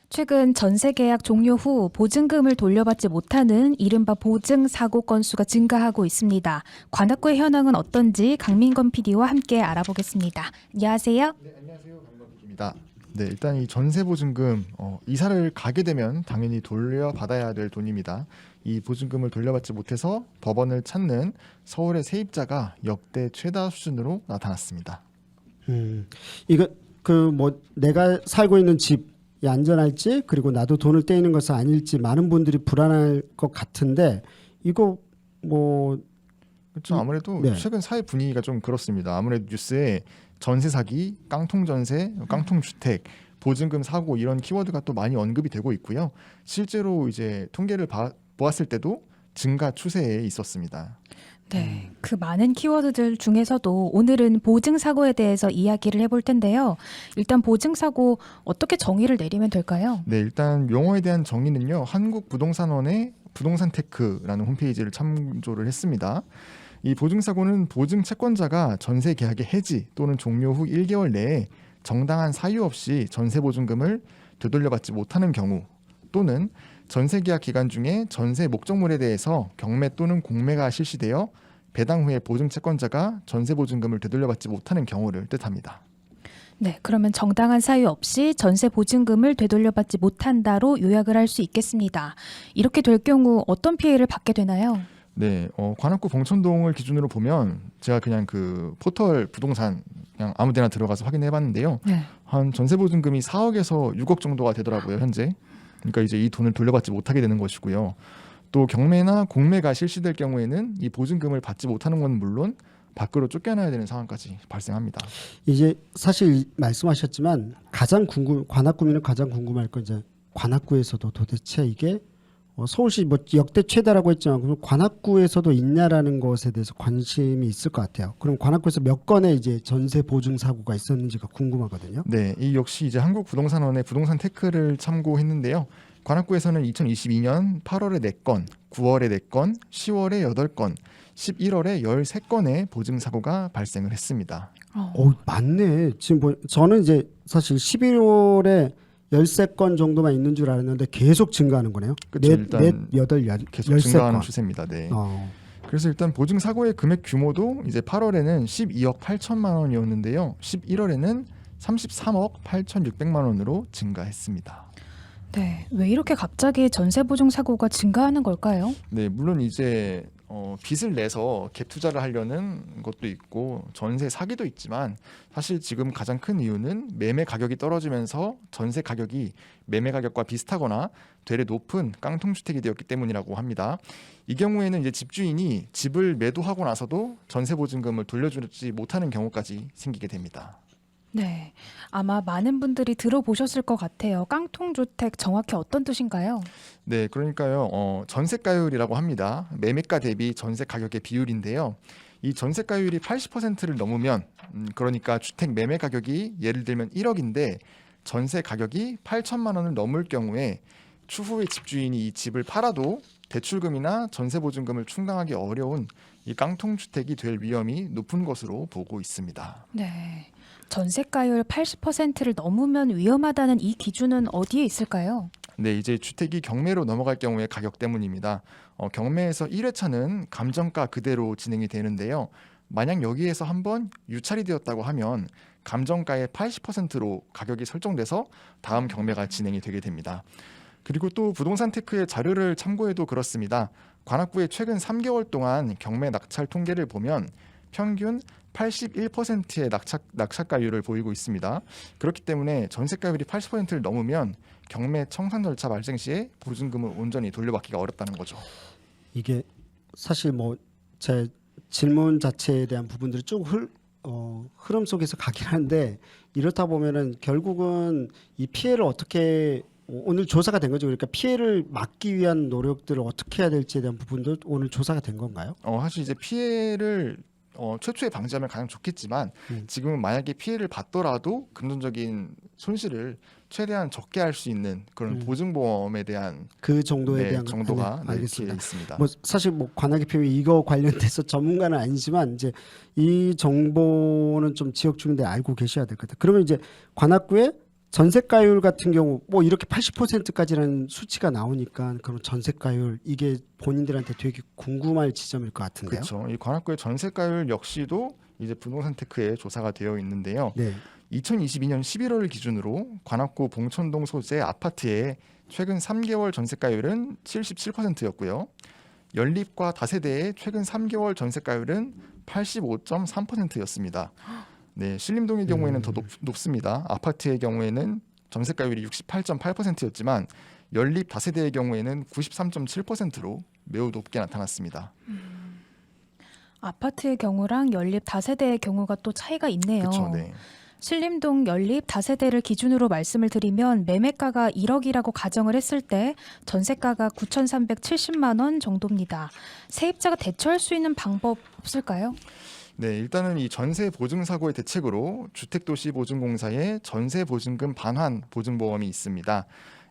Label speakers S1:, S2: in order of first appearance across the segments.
S1: 최근 전세 계약 종료 후 보증금을 돌려받지 못하는 이른바 보증 사고 건수가 증가하고 있습니다. 관악구의 현황은 어떤지 강민건 PD와 함께 알아보겠습니다. 안녕하세요.
S2: 네, 안녕하세요. 강민건입니다. 네, 일단 이 전세 보증금 이사를 가게 되면 당연히 돌려받아야 될 돈입니다. 이 보증금을 돌려받지 못해서 법원을 찾는 서울의 세입자가 역대 최다 수준으로 나타났습니다.
S3: 이거 내가 살고 있는 집이 안전할지 그리고 나도 돈을 떼이는 것은 아닐지 많은 분들이 불안할 것 같은데 이거
S2: 그렇죠. 아무래도
S3: 네.
S2: 최근 사회 분위기가 좀 그렇습니다. 아무래도 뉴스에 전세 사기, 깡통 전세, 깡통 주택, 보증금 사고 이런 키워드가 또 많이 언급이 되고 있고요. 실제로 이제 통계를 보았을 때도 증가 추세에 있었습니다.
S1: 네, 그 많은 키워드들 중에서도 오늘은 보증사고에 대해서 이야기를 해볼 텐데요. 일단 보증사고 어떻게 정의를 내리면 될까요?
S2: 네, 일단 용어에 대한 정의는요. 한국부동산원의 부동산테크라는 홈페이지를 참조를 했습니다. 이 보증사고는 보증 채권자가 전세 계약의 해지 또는 종료 후 1개월 내에 정당한 사유 없이 전세 보증금을 되돌려받지 못하는 경우 또는 전세 계약 기간 중에 전세 목적물에 대해서 경매 또는 공매가 실시되어 배당 후에 보증 채권자가 전세 보증금을 되돌려받지 못하는 경우를 뜻합니다.
S1: 네, 그러면 정당한 사유 없이 전세 보증금을 되돌려받지 못한다로 요약을 할 수 있겠습니다. 이렇게 될 경우 어떤 피해를 받게 되나요?
S2: 네, 관악구 봉천동을 기준으로 보면 제가 그냥 그 포털 부동산 그냥 아무데나 들어가서 확인해봤는데요.
S1: 네.
S2: 한 전세 보증금이 4억에서 6억 정도가 되더라고요, 현재. 그러니까 이제 이 돈을 돌려받지 못하게 되는 것이고요. 또 경매나 공매가 실시될 경우에는 이 보증금을 받지 못하는 건 물론 밖으로 쫓겨나야 되는 상황까지 발생합니다.
S3: 이제 사실 말씀하셨지만 관악구민은 가장 궁금할 건 이제 관악구에서도 도대체 이게 서울시 역대 최다라고 했지만 그럼 관악구에서도 있냐라는 것에 대해서 관심이 있을 것 같아요. 그럼 관악구에서 몇 건의 이제 전세 보증 사고가 있었는지가 궁금하거든요.
S2: 네, 이 역시 이제 한국부동산원의 부동산 테크를 참고했는데요. 관악구에서는 2022년 8월에 4건, 9월에 4건, 10월에 8건, 11월에 13건의 보증 사고가 발생을 했습니다.
S3: 맞네. 지금 저는 이제 사실 11월에 13건 정도만 있는 줄 알았는데 계속 증가하는 거네요.
S2: 그렇죠. 일단
S3: 여덟,
S2: 계속
S3: 13건.
S2: 증가하는 추세입니다. 네. 그래서 일단 보증 사고의 금액 규모도 이제 8월에는 12억 8천만 원이었는데요. 11월에는 33억 8,600만 원으로 증가했습니다.
S1: 네, 왜 이렇게 갑자기 전세 보증 사고가 증가하는 걸까요?
S2: 네, 물론 이제 빚을 내서 갭 투자를 하려는 것도 있고 전세 사기도 있지만 사실 지금 가장 큰 이유는 매매 가격이 떨어지면서 전세 가격이 매매 가격과 비슷하거나 되레 높은 깡통주택이 되었기 때문이라고 합니다. 이 경우에는 이제 집주인이 집을 매도하고 나서도 전세 보증금을 돌려주지 못하는 경우까지 생기게 됩니다.
S1: 네, 아마 많은 분들이 들어보셨을 것 같아요. 깡통주택 정확히 어떤 뜻인가요?
S2: 네, 그러니까요. 전세가율이라고 합니다. 매매가 대비 전세 가격의 비율인데요. 이 전세가율이 80%를 넘으면 그러니까 주택 매매 가격이 예를 들면 1억인데 전세 가격이 8천만 원을 넘을 경우에 추후에 집주인이 이 집을 팔아도 대출금이나 전세 보증금을 충당하기 어려운 이 깡통주택이 될 위험이 높은 것으로 보고 있습니다.
S1: 네, 전세가율 80%를 넘으면 위험하다는 이 기준은 어디에 있을까요?
S2: 네, 이제 주택이 경매로 넘어갈 경우의 가격 때문입니다. 경매에서 1회차는 감정가 그대로 진행이 되는데요. 만약 여기에서 한번 유찰이 되었다고 하면 감정가의 80%로 가격이 설정돼서 다음 경매가 진행이 되게 됩니다. 그리고 또 부동산 테크의 자료를 참고해도 그렇습니다. 관악구의 최근 3개월 동안 경매 낙찰 통계를 보면 평균 81%의 낙찰가율을 보이고 있습니다. 그렇기 때문에 전세가율이 80%를 넘으면 경매 청산 절차 발생 시에 보증금을 온전히 돌려받기가 어렵다는 거죠.
S3: 이게 사실 제 질문 자체에 대한 부분들이 쭉 흐름 속에서 가긴 한데 이렇다 보면은 결국은 이 피해를 어떻게 오늘 조사가 된 거죠. 그러니까 피해를 막기 위한 노력들을 어떻게 해야 될지에 대한 부분도 오늘 조사가 된 건가요?
S2: 사실 이제 피해를 최초에 방지하면 가장 좋겠지만 지금은 만약에 피해를 받더라도 금전적인 손실을 최대한 적게 할 수 있는 그런 보증보험에 대한
S3: 그 정도에 대한
S2: 정도가
S3: 네, 알겠습니다.
S2: 있습니다.
S3: 사실 관악의 표현 이거 관련돼서 전문가는 아니지만 이제 이 정보는 좀 지역 주민들 알고 계셔야 될 것 같아요. 그러면 이제 관악구에 전세가율 같은 경우 뭐 이렇게 80%까지라는 수치가 나오니까 그럼 전세가율 이게 본인들한테 되게 궁금할 지점일 것 같은데요.
S2: 그렇죠. 이 관악구의 전세가율 역시도 이제 부동산 테크에 조사가 되어 있는데요.
S3: 네.
S2: 2022년 11월 기준으로 관악구 봉천동 소재 아파트의 최근 3개월 전세가율은 77%였고요. 연립과 다세대의 최근 3개월 전세가율은 85.3%였습니다. 네, 신림동의 경우에는 더 높습니다. 아파트의 경우에는 전세가율이 68.8%였지만 연립 다세대의 경우에는 93.7%로 매우 높게 나타났습니다.
S1: 아파트의 경우랑 연립 다세대의 경우가 또 차이가 있네요.
S2: 그렇죠. 네.
S1: 신림동 연립 다세대를 기준으로 말씀을 드리면 매매가가 1억이라고 가정을 했을 때 전세가가 9,370만 원 정도입니다. 세입자가 대처할 수 있는 방법 없을까요?
S2: 네, 일단은 이 전세 보증 사고의 대책으로 주택도시보증공사의 전세 보증금 반환 보증보험이 있습니다.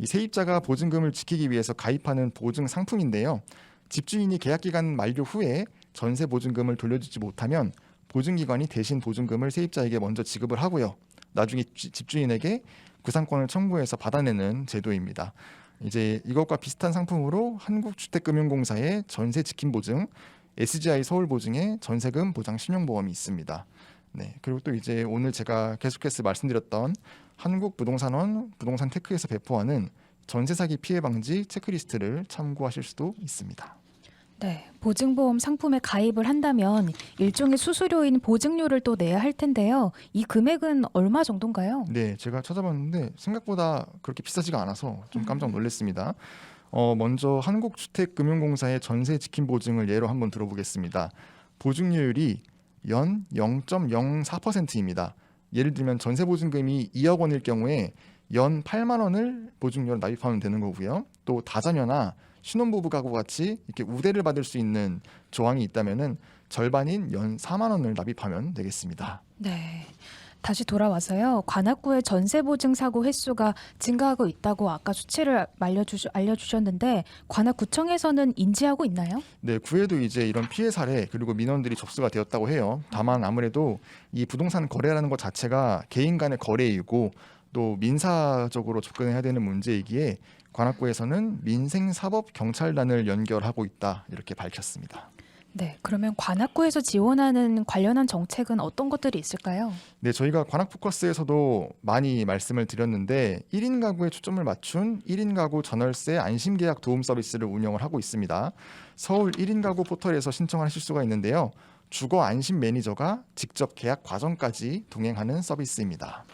S2: 이 세입자가 보증금을 지키기 위해서 가입하는 보증 상품인데요. 집주인이 계약 기간 만료 후에 전세 보증금을 돌려주지 못하면 보증기관이 대신 보증금을 세입자에게 먼저 지급을 하고요. 나중에 집주인에게 구상권을 청구해서 받아내는 제도입니다. 이제 이것과 비슷한 상품으로 한국주택금융공사의 전세 지킴 보증, SGI 서울보증의 전세금 보장 신용보험이 있습니다. 네, 그리고 또 이제 오늘 제가 계속해서 말씀드렸던 한국부동산원 부동산테크에서 배포하는 전세 사기 피해 방지 체크리스트를 참고하실 수도 있습니다.
S1: 네, 보증보험 상품에 가입을 한다면 일종의 수수료인 보증료를 또 내야 할 텐데요. 이 금액은 얼마 정도인가요?
S2: 네, 제가 찾아봤는데 생각보다 그렇게 비싸지가 않아서 좀 깜짝 놀랐습니다. 먼저 한국주택금융공사의 전세 지킴 보증을 예로 한번 들어보겠습니다. 보증료율이 연 0.04%입니다. 예를 들면 전세 보증금이 2억 원일 경우에 연 8만 원을 보증료로 납입하면 되는 거고요. 또 다자녀나 신혼부부 가구 같이 이렇게 우대를 받을 수 있는 조항이 있다면은 절반인 연 4만 원을 납입하면 되겠습니다.
S1: 네. 다시 돌아와서요. 관악구의 전세 보증 사고 횟수가 증가하고 있다고 아까 수치를 알려주셨는데 관악구청에서는 인지하고 있나요?
S2: 네, 구에도 이제 이런 피해 사례 그리고 민원들이 접수가 되었다고 해요. 다만 아무래도 이 부동산 거래라는 것 자체가 개인 간의 거래이고 또 민사적으로 접근해야 되는 문제이기에 관악구에서는 민생사법경찰단을 연결하고 있다 이렇게 밝혔습니다.
S1: 네. 그러면 관악구에서 지원하는 관련한 정책은 어떤 것들이 있을까요?
S2: 네, 저희가 관악포커스에서도 많이 말씀을 드렸는데 1인 가구에 초점을 맞춘 1인 가구 전월세 안심계약 도움 서비스를 운영을 하고 있습니다. 서울 1인 가구 포털에서 신청하실 수가 있는데요. 주거 안심 매니저가 직접 계약 과정까지 동행하는 서비스입니다.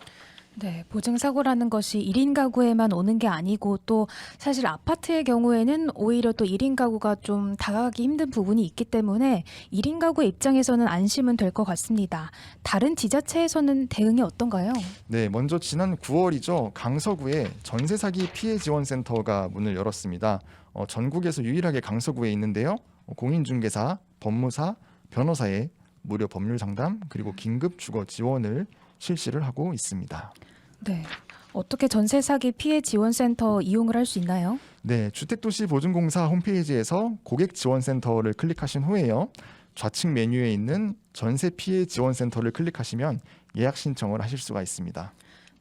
S1: 네, 보증사고라는 것이 1인 가구에만 오는 게 아니고 또 사실 아파트의 경우에는 오히려 또 1인 가구가 좀 다가가기 힘든 부분이 있기 때문에 1인 가구 입장에서는 안심은 될 것 같습니다. 다른 지자체에서는 대응이 어떤가요?
S2: 네, 먼저 지난 9월이죠. 강서구에 전세 사기 피해 지원센터가 문을 열었습니다. 전국에서 유일하게 강서구에 있는데요. 공인중개사, 법무사, 변호사의 무료 법률 상담 그리고 긴급 주거 지원을 실시를 하고 있습니다.
S1: 네. 어떻게 전세 사기 피해 지원센터 이용을 할 수 있나요?
S2: 네, 주택도시보증공사 홈페이지에서 고객지원센터를 클릭하신 후에요. 좌측 메뉴에 있는 전세 피해 지원센터를 클릭하시면 예약 신청을 하실 수가 있습니다.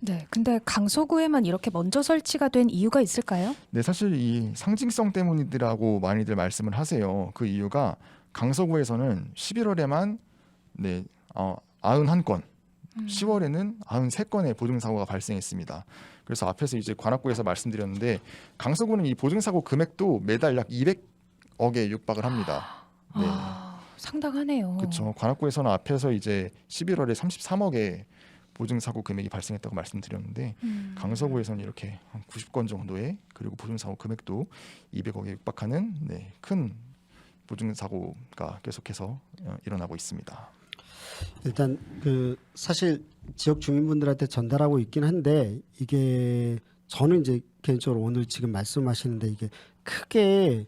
S1: 네. 근데 강서구에만 이렇게 먼저 설치가 된 이유가 있을까요?
S2: 네, 사실 이 상징성 때문이라고 많이들 말씀을 하세요. 그 이유가 강서구에서는 11월에만 91건 10월에는 93건의 보증사고가 발생했습니다. 그래서 앞에서 이제 관악구에서 말씀드렸는데 강서구는 이 보증사고 금액도 매달 약 200억에 육박을 합니다. 네,
S1: 상당하네요.
S2: 그렇죠. 관악구에서는 앞에서 이제 11월에 33억의 보증사고 금액이 발생했다고 말씀드렸는데 강서구에서는 이렇게 한 90건 정도의 그리고 보증사고 금액도 200억에 육박하는 큰 보증사고가 계속해서 일어나고 있습니다.
S3: 일단 그 사실 지역 주민분들한테 전달하고 있긴 한데 이게 저는 이제 개인적으로 오늘 지금 말씀하시는데 이게 크게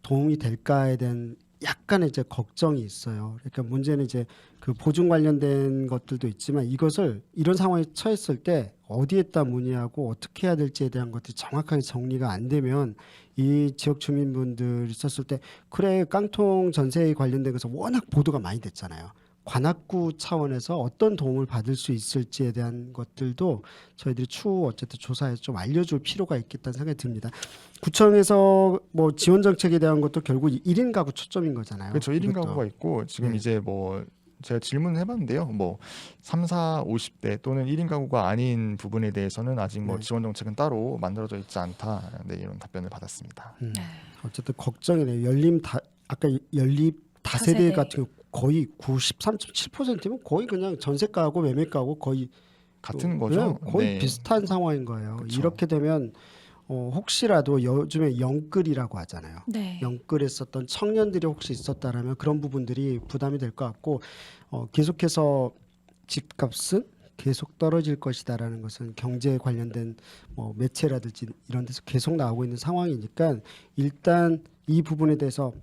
S3: 도움이 될까에 대한 약간의 이제 걱정이 있어요. 그러니까 문제는 이제 그 보증 관련된 것들도 있지만 이것을 이런 상황에 처했을 때 어디에다 문의하고 어떻게 해야 될지에 대한 것들이 정확하게 정리가 안 되면 이 지역 주민분들이 있었을 때 그래 깡통 전세에 관련된 것은 워낙 보도가 많이 됐잖아요. 관악구 차원에서 어떤 도움을 받을 수 있을지에 대한 것들도 저희들이 추후 어쨌든 조사해서 좀 알려줄 필요가 있겠다는 생각이 듭니다. 구청에서 뭐 지원 정책에 대한 것도 결국 1인 가구 초점인 거잖아요.
S2: 그렇죠. 1인
S3: 이것도.
S2: 가구가 있고 지금
S3: 네.
S2: 이제 뭐 제가 질문을 해봤는데요. 뭐 3, 4, 50대 또는 1인 가구가 아닌 부분에 대해서는 아직 뭐
S3: 네.
S2: 지원 정책은 따로 만들어져 있지 않다. 네, 이런 답변을 받았습니다.
S3: 어쨌든 걱정이네요. 아까 연립 다세대
S1: 다세대.
S3: 같은 경우 거의 93.7%면 거의 그냥 전세가하고 매매가하고 거의
S2: 같은 거죠.
S3: 거의
S2: 네.
S3: 비슷한 상황인 거예요.
S2: 그쵸.
S3: 이렇게 되면 혹시라도 요즘에 영끌이라고 하잖아요.
S1: 네.
S3: 영끌했었던 청년들이 혹시 있었다라면 그런 부분들이 부담이 될 것 같고 계속해서 집값은 계속 떨어질 것이다라는 것은 경제에 관련된 뭐 매체라든지 이런 데서 계속 나오고 있는 상황이니까 일단 이 부분에 대해서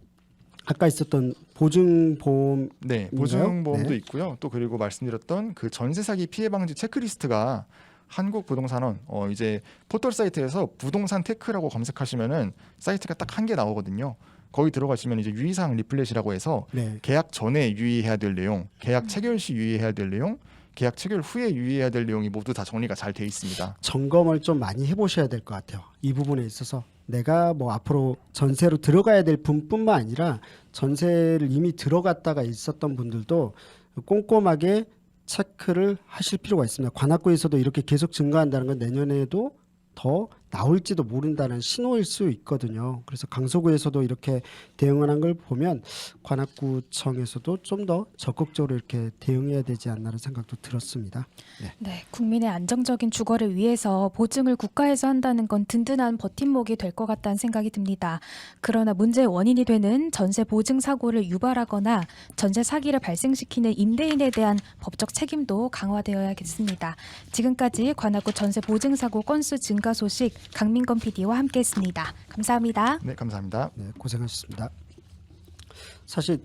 S3: 아까 있었던 보증보험
S2: 네,
S3: 있나요?
S2: 보증보험도
S3: 네.
S2: 있고요. 또 그리고 말씀드렸던 그 전세 사기 피해 방지 체크리스트가 한국부동산원 이제 포털 사이트에서 부동산 테크라고 검색하시면은 사이트가 딱 한 개 나오거든요. 거기 들어가시면 이제 유의사항 리플렛이라고 해서
S3: 네.
S2: 계약 전에 유의해야 될 내용, 계약 체결 시 유의해야 될 내용, 계약 체결 후에 유의해야 될 내용이 모두 다 정리가 잘 돼 있습니다.
S3: 점검을 좀 많이 해보셔야 될 것 같아요. 이 부분에 있어서 내가 뭐 앞으로 전세로 들어가야 될 분뿐만 아니라 전세를 이미 들어갔다가 있었던 분들도 꼼꼼하게 체크를 하실 필요가 있습니다. 관악구에서도 이렇게 계속 증가한다는 건 내년에도 더 나올지도 모른다는 신호일 수 있거든요. 그래서 강서구에서도 이렇게 대응하는 걸 보면 관악구청에서도 좀 더 적극적으로 이렇게 대응해야 되지 않나라는 생각도 들었습니다.
S1: 네, 국민의 안정적인 주거를 위해서 보증을 국가에서 한다는 건 든든한 버팀목이 될 것 같다는 생각이 듭니다. 그러나 문제의 원인이 되는 전세 보증 사고를 유발하거나 전세 사기를 발생시키는 임대인에 대한 법적 책임도 강화되어야겠습니다. 지금까지 관악구 전세 보증 사고 건수 증가 소식 강민건 PD와 함께했습니다. 감사합니다.
S2: 네, 감사합니다.
S3: 네, 고생하셨습니다. 사실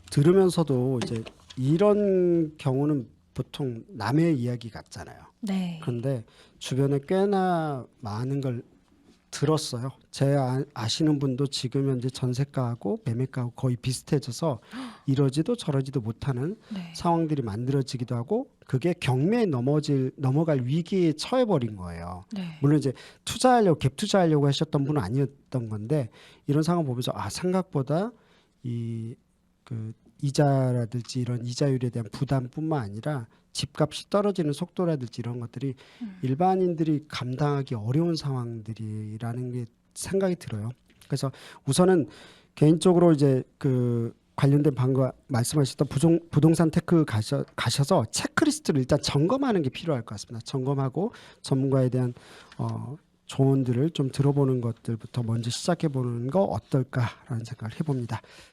S3: 들으면서도 이제 이런 경우는 보통 남의 이야기 같잖아요.
S1: 네.
S3: 그런데 주변에 꽤나 많은 걸 들었어요. 아시는 분도 지금 현재 전세가하고 매매가하고 거의 비슷해져서 이러지도 저러지도 못하는
S1: 네.
S3: 상황들이 만들어지기도 하고 그게 경매에 넘어갈 위기에 처해버린 거예요.
S1: 네.
S3: 물론 이제 갭 투자하려고 하셨던 분은 아니었던 건데 이런 상황 보면서 생각보다 그 이자라든지 이런 이자율에 대한 부담뿐만 아니라 집값이 떨어지는 속도라든지 이런 것들이 일반인들이 감당하기 어려운 상황들이라는 게 생각이 들어요. 그래서 우선은 개인적으로 이제 그 관련된 방금 말씀하셨던 부동산 테크 가셔서 체크리스트를 일단 점검하는 게 필요할 것 같습니다. 점검하고 전문가에 대한 조언들을 좀 들어보는 것들부터 먼저 시작해 보는 거 어떨까라는 생각을 해봅니다.